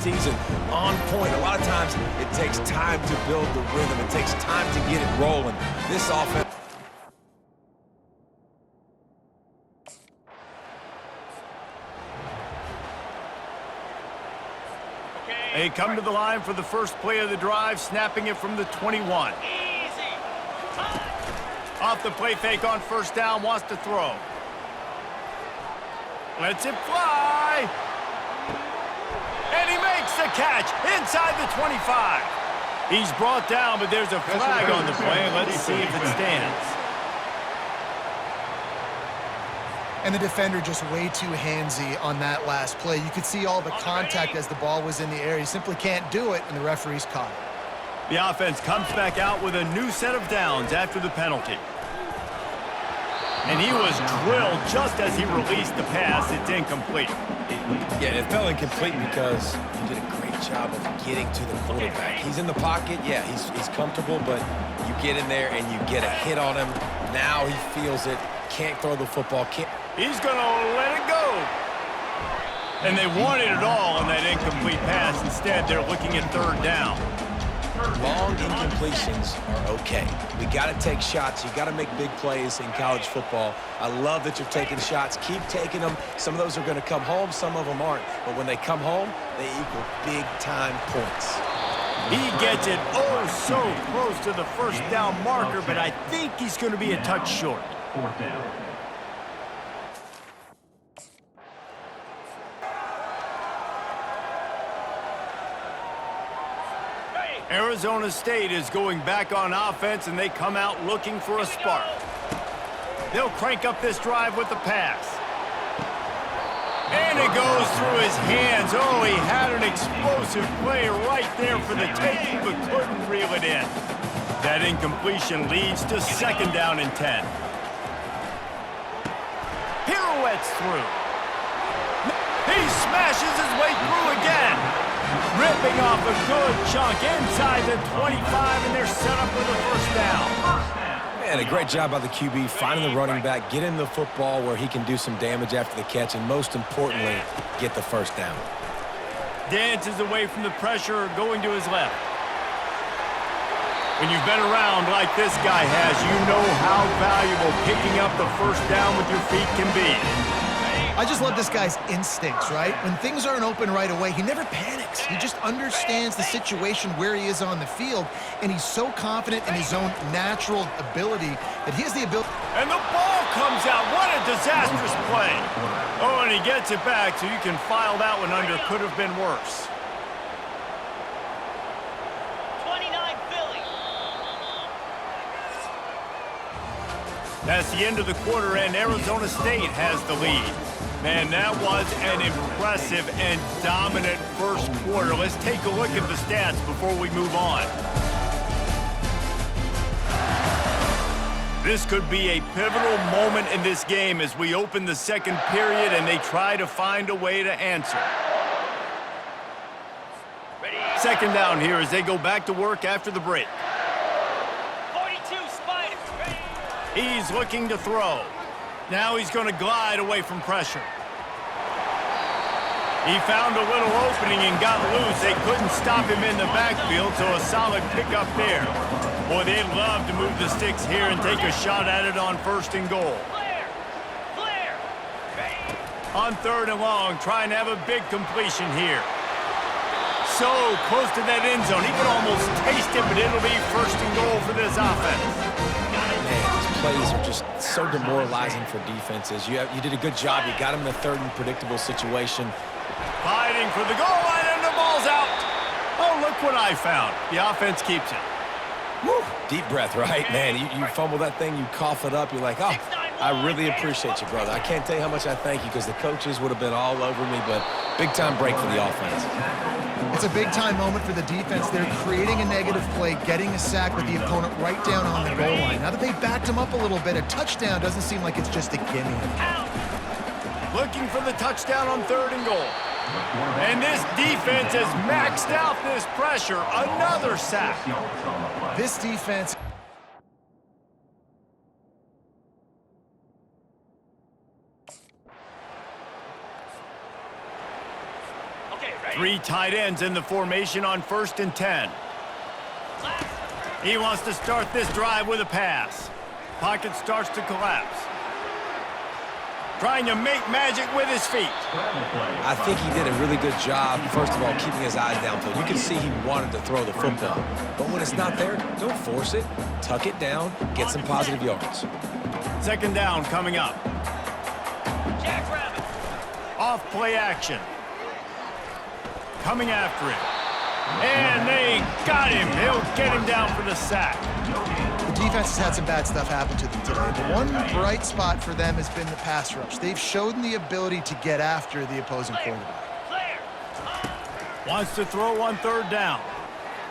season on point. A lot of times it takes time to build the rhythm. It takes time to get it rolling. This offense. They come to the line for the first play of the drive, snapping it from the 21. Off the play fake on first down, wants to throw. Lets it fly. And he makes the catch inside the 25. He's brought down, but there's a flag on the play. Let's see if it stands. And the defender just way too handsy on that last play. You could see all the contact as the ball was in the air. He simply can't do it, and the referee's caught it. The offense comes back out with a new set of downs after the penalty. And he was drilled just as he released the pass. It's incomplete. Yeah, it fell incomplete because he did a great job of getting to the quarterback. He's in the pocket. Yeah, he's comfortable, but you get in there and you get a hit on him. Now he feels it. Can't throw the football. He's going to let it go. And they wanted it all on that incomplete pass. Instead, they're looking at third down. Long incompletions are okay. We got to take shots. You got to make big plays in college football. I love that you're taking shots. Keep taking them. Some of those are going to come home. Some of them aren't. But when they come home, they equal big-time points. He gets it oh so close to the first down marker, but I think he's going to be a touch short. Fourth down. Arizona State is going back on offense, and they come out looking for a spark. They'll crank up this drive with the pass. And it goes through his hands. Oh, he had an explosive play right there for the taking, but couldn't reel it in. That incompletion leads to second down and 10. Pirouettes through. He smashes his way through again. Ripping off a good chunk inside the 25, and they're set up with a first down. Man, a great job by the QB finding the running back, getting the football where he can do some damage after the catch, and most importantly, get the first down. Dances away from the pressure, going to his left. When you've been around like this guy has, you know how valuable picking up the first down with your feet can be. I just love this guy's instincts, right? When things aren't open right away, he never panics. He just understands the situation where he is on the field, and he's so confident in his own natural ability that he has the ability. And the ball comes out. What a disastrous play. Oh, and he gets it back, so you can file that one under. Could have been worse. 29 Philly. That's the end of the quarter, and Arizona State has the lead. Man, that was an impressive and dominant first quarter. Let's take a look at the stats before we move on. This could be a pivotal moment in this game as we open the second period and they try to find a way to answer. Second down here as they go back to work after the break. 42 Spiders. He's looking to throw. Now he's going to glide away from pressure. He found a little opening and got loose. They couldn't stop him in the backfield, so a solid pickup there. Boy, they'd love to move the sticks here and take a shot at it on first and goal. Clear. On third and long, trying to have a big completion here. So close to that end zone. He could almost taste it, but it'll be first and goal for this offense. Plays are just so demoralizing for defenses. You did a good job. You got him in a third and predictable situation. Fighting for the goal line, and the ball's out. Oh, look what I found. The offense keeps it. Woo. Deep breath, right? Man, you fumble that thing, you cough it up, you're like, oh, I really appreciate you, brother. I can't tell you how much I thank you because the coaches would have been all over me, but big-time break for the offense. It's a big-time moment for the defense. They're creating a negative play, getting a sack with the opponent right down on the goal line. Now that they backed him up a little bit, a touchdown doesn't seem like it's just a gimme. Looking for the touchdown on third and goal. And this defense has maxed out this pressure. Another sack. This defense... Three tight ends in the formation on 1st and 10. He wants to start this drive with a pass. Pocket starts to collapse. Trying to make magic with his feet. I think he did a really good job, first of all, keeping his eyes downfield. You can see he wanted to throw the football. But when it's not there, don't force it. Tuck it down, get some positive yards. 2nd down coming up. Jackrabbit. Off play action. Coming after him. And they got him. He'll get him down for the sack. The defense has had some bad stuff happen to them today, but one bright spot for them has been the pass rush. They've shown the ability to get after the opposing quarterback. Clear. Wants to throw on 3rd down.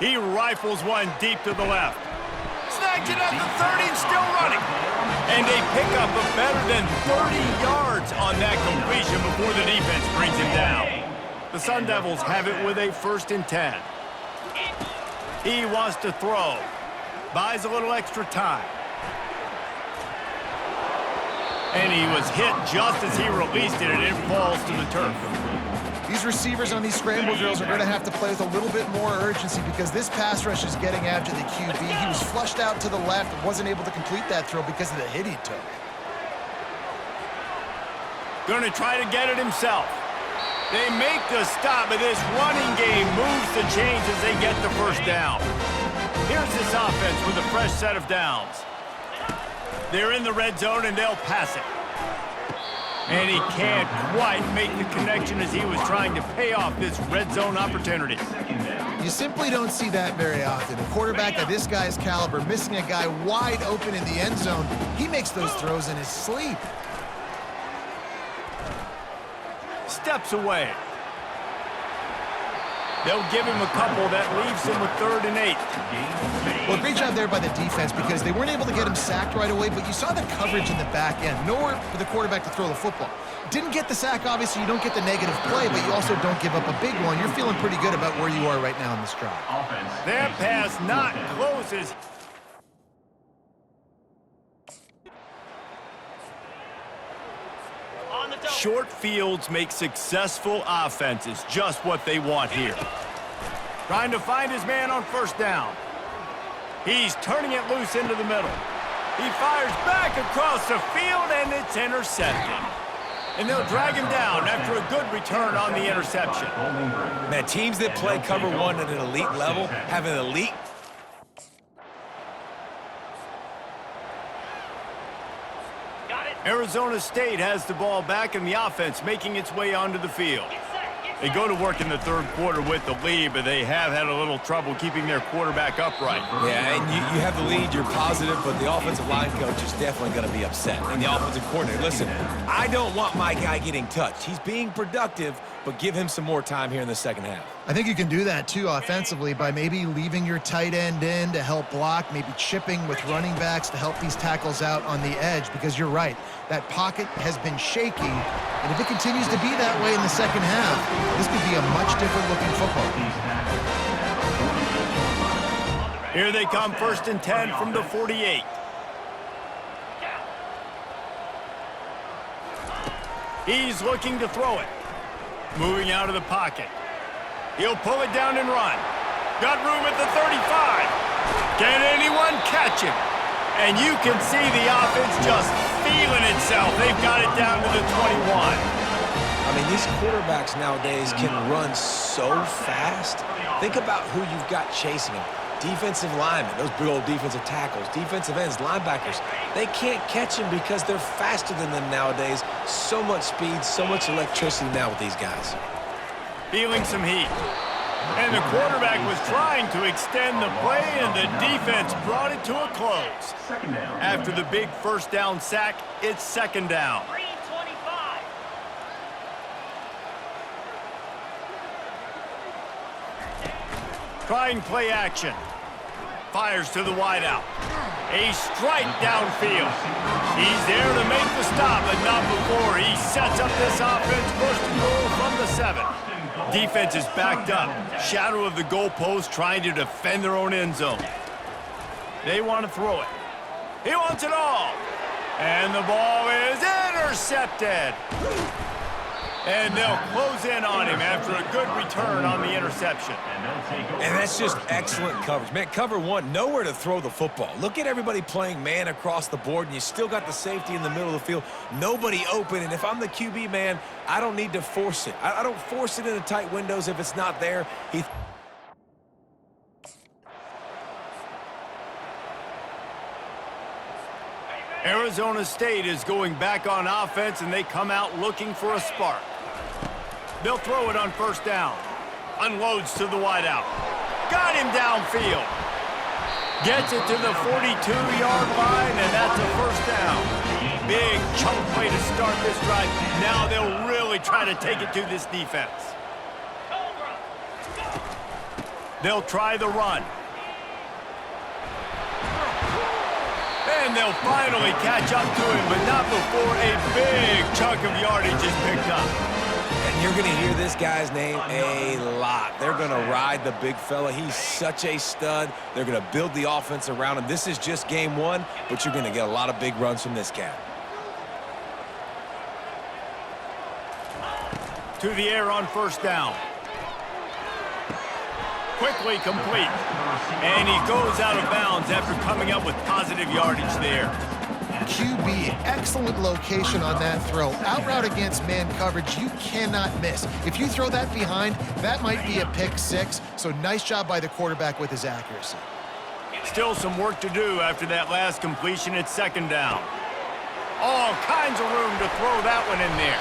He rifles one deep to the left. Snags it at the 30 and still running. And they pick up a better than 30 yards on that completion before the defense brings him down. The Sun Devils have it with a 1st and 10. He wants to throw. Buys a little extra time. And he was hit just as he released it, and it falls to the turf. These receivers on these scramble drills are going to have to play with a little bit more urgency because this pass rush is getting after the QB. He was flushed out to the left and wasn't able to complete that throw because of the hit he took. Going to try to get it himself. They make the stop, but this running game moves the chains as they get the 1st down. Here's this offense with a fresh set of downs. They're in the red zone, and they'll pass it. And he can't quite make the connection as he was trying to pay off this red zone opportunity. You simply don't see that very often. A quarterback of this guy's caliber missing a guy wide open in the end zone. He makes those throws in his sleep. Steps away. They'll give him a couple. That leaves him with 3rd and 8. Well, great job there by the defense because they weren't able to get him sacked right away, but you saw the coverage in the back end. Nowhere for the quarterback to throw the football. Didn't get the sack, obviously. You don't get the negative play, but you also don't give up a big one. You're feeling pretty good about where you are right now in this drive. Their pass not closes. Short fields make successful offenses just what they want here. Trying to find his man on 1st down. He's turning it loose into the middle. He fires back across the field, and it's intercepted. And they'll drag him down after a good return on the interception. Man, teams that play cover one at an elite level have an elite. Arizona State has the ball back in the offense, making its way onto the field. They go to work in the 3rd quarter with the lead, but they have had a little trouble keeping their quarterback upright. Yeah, and you have the lead, you're positive, but the offensive line coach is definitely going to be upset. And the offensive coordinator, listen, I don't want my guy getting touched. He's being productive, but give him some more time here in the 2nd half. I think you can do that, too, offensively, by maybe leaving your tight end in to help block, maybe chipping with running backs to help these tackles out on the edge, because you're right. That pocket has been shaky, and if it continues to be that way in the 2nd half, this could be a much different-looking football game. Here they come, 1st and 10 from the 48. He's looking to throw it. Moving out of the pocket. He'll pull it down and run. Got room at the 35. Can anyone catch him? And you can see the offense just feeling itself. They've got it down to the 21. I mean, these quarterbacks nowadays can run so fast. Think about who you've got chasing them. Defensive linemen, those big old defensive tackles, defensive ends, linebackers. They can't catch them because they're faster than them nowadays. So much speed, so much electricity now with these guys. Feeling some heat. And the quarterback was trying to extend the play, and the defense brought it to a close. After the big 1st down sack, it's 2nd down. Green 25. Trying play action. Fires to the wideout. A strike downfield. He's there to make the stop, but not before. He sets up this offense 1st and goal from the 7. Defense is backed up. Shadow of the goalpost trying to defend their own end zone. They want to throw it. He wants it all. And the ball is intercepted. And they'll close in on him after a good return on the interception. And that's just excellent coverage. Man, cover one, nowhere to throw the football. Look at everybody playing man across the board, and you still got the safety in the middle of the field. Nobody open, and if I'm the QB, man, I don't need to force it. I don't force it into tight windows if it's not there. Arizona State is going back on offense, and they come out looking for a spark. They'll throw it on first down. Unloads to the wideout. Got him downfield. Gets it to the 42-yard line, and that's a first down. Big chunk play to start this drive. Now they'll really try to take it to this defense. They'll try the run. And they'll finally catch up to him, but not before a big chunk of yardage is picked up. And you're going to hear this guy's name a lot. They're going to ride the big fella. He's such a stud. They're going to build the offense around him. This is just game one, but you're going to get a lot of big runs from this cat. To the air on first down. Quickly complete. And he goes out of bounds after coming up with positive yardage there. QB, excellent location on that throw. Out route against man coverage, you cannot miss. If you throw that behind, that might be a pick six. So nice job by the quarterback with his accuracy. Still some work to do after that last completion at second down. All kinds of room to throw that one in there.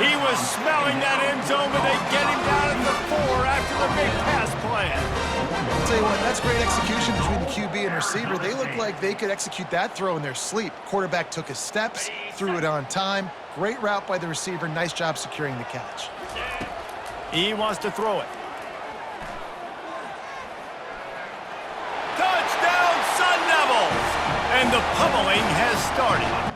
He was smelling that end zone, but they get him down at the 4 after the big pass play. I'll tell you what, that's great execution between the QB and receiver. They look like they could execute that throw in their sleep. Quarterback took his steps, threw it on time. Great route by the receiver. Nice job securing the catch. He wants to throw it. Touchdown, Sun Devils! And the pummeling has started.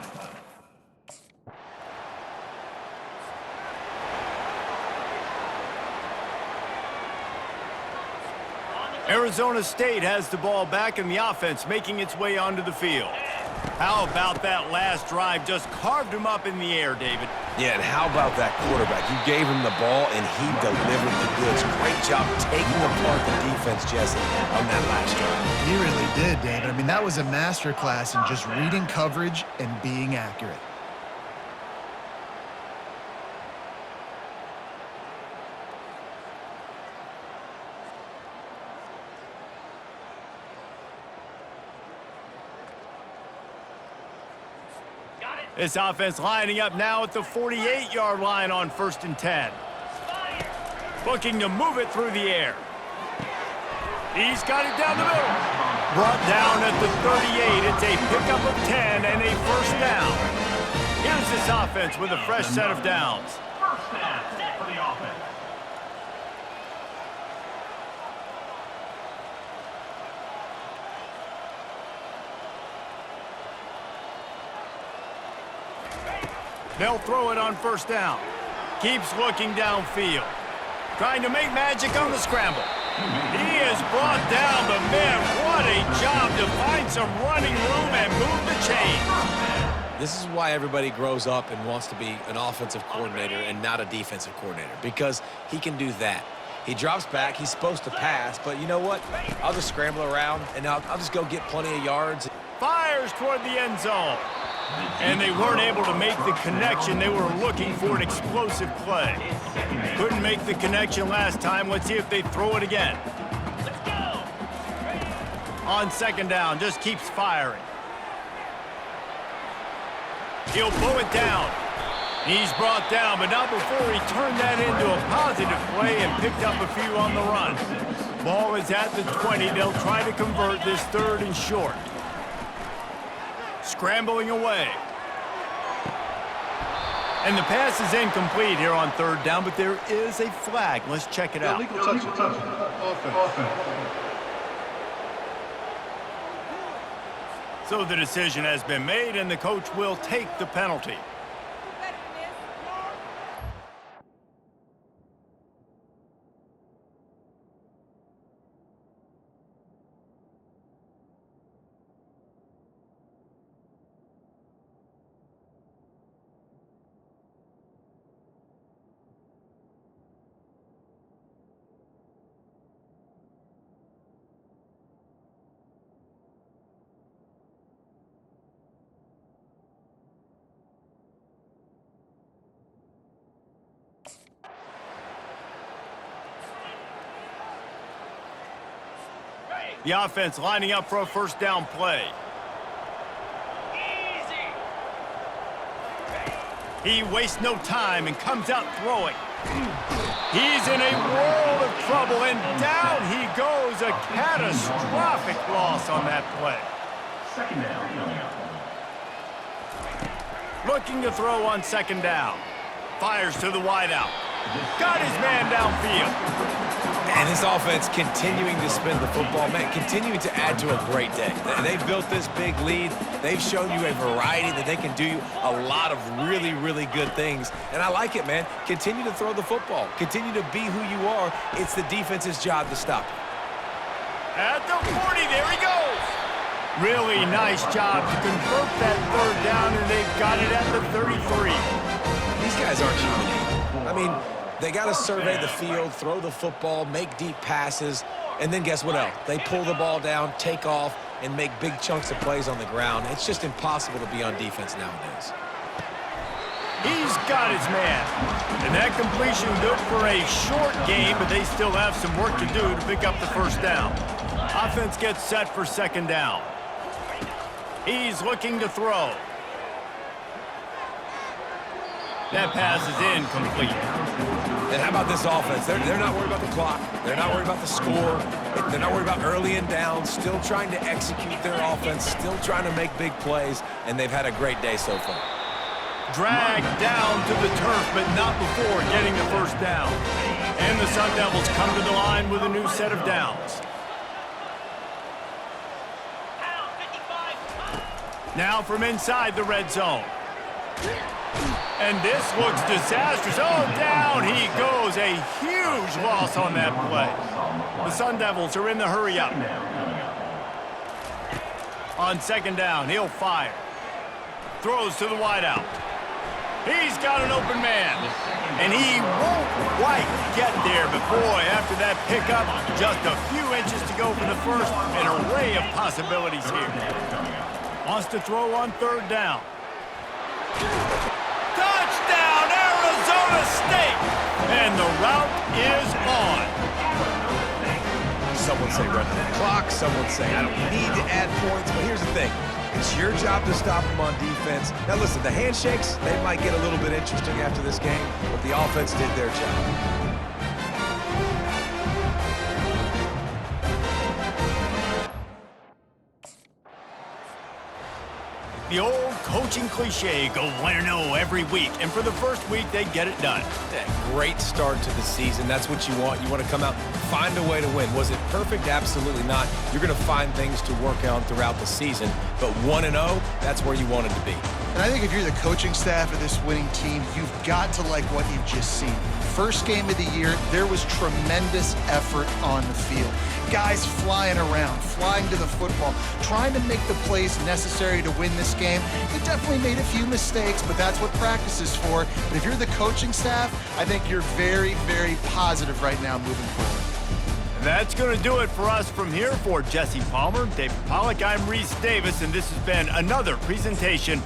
Arizona State has the ball back in the offense, making its way onto the field. How about that last drive? Just carved him up in the air, David. Yeah, and how about that quarterback? You gave him the ball, and he delivered the goods. Great job taking apart the defense, Jesse, on that last drive. He really did, David. I mean, that was a masterclass in just reading coverage and being accurate. This offense lining up now at the 48-yard line on 1st and 10. Looking to move it through the air. He's got it down the middle. Brought down at the 38. It's a pickup of 10 and a first down. Here's this offense with a fresh set of downs. First down for the offense. They'll throw it on first down. Keeps looking downfield. Trying to make magic on the scramble. He is brought down, but man, what a job to find some running room and move the chains. This is why everybody grows up and wants to be an offensive coordinator and not a defensive coordinator, because he can do that. He drops back, he's supposed to pass, but you know what? I'll just scramble around, and I'll just go get plenty of yards. Fires toward the end zone. And they weren't able to make the connection. They were looking for an explosive play. Couldn't make the connection last time. Let's see if they throw it again. Let's go. On second down, just keeps firing. He'll blow it down. He's brought down, but not before he turned that into a positive play and picked up a few on the run. Ball is at the 20. They'll try to convert this 3rd and short. Scrambling away. And the pass is incomplete here on 3rd down, but there is a flag. Let's check it out. Illegal touching. Offense. So the decision has been made, and the coach will take the penalty. The offense lining up for a first down play. Easy. He wastes no time and comes out throwing. He's in a world of trouble, and down he goes. A catastrophic loss on that play. Second down. Looking to throw on second down. Fires to the wideout. Got his man downfield. And this offense continuing to spin the football, man, continuing to add to a great day. They've built this big lead. They've shown you a variety that they can do a lot of really, really good things. And I like it, man. Continue to throw the football. Continue to be who you are. It's the defense's job to stop you. At the 40, there he goes. Really nice job to convert that third down, and they've got it at the 33. These guys aren't human. I mean, they got to survey the field, throw the football, make deep passes, and then guess what else? They pull the ball down, take off, and make big chunks of plays on the ground. It's just impossible to be on defense nowadays. He's got his man. And that completion good for a short game, but they still have some work to do to pick up the first down. Offense gets set for second down. He's looking to throw. That pass is incomplete. And how about this offense? They're not worried about the clock. They're not worried about the score. They're not worried about early and down. Still trying to execute their offense. Still trying to make big plays. And they've had a great day so far. Dragged down to the turf, but not before getting the first down. And the Sun Devils come to the line with a new set of downs. Pound 55. Now from inside the red zone. And this looks disastrous. Oh, down he goes. A huge loss on that play. The Sun Devils are in the hurry-up. On second down, he'll fire. Throws to the wideout. He's got an open man. And he won't quite get there. But, boy, after that pickup, just a few inches to go for the first. An array of possibilities here. Wants to throw on third down. Touchdown, Arizona State! And the route is on. Some would say run the clock. Some would say I don't need to add points. But here's the thing. It's your job to stop them on defense. Now, listen, the handshakes, they might get a little bit interesting after this game, but the offense did their job. The old coaching cliche, go 1-0 every week. And for the first week, they get it done. Yeah, great start to the season. That's what you want. You want to come out, find a way to win. Was it perfect? Absolutely not. You're going to find things to work on throughout the season. But 1-0, that's where you wanted to be. And I think if you're the coaching staff of this winning team, you've got to like what you've just seen. First game of the year, there was tremendous effort on the field. Guys flying around, flying to the football, trying to make the plays necessary to win this game. They definitely made a few mistakes, but that's what practice is for. But if you're the coaching staff, I think you're very, very positive right now moving forward. That's going to do it for us from here. For Jesse Palmer, David Pollack, I'm Reese Davis, and this has been another presentation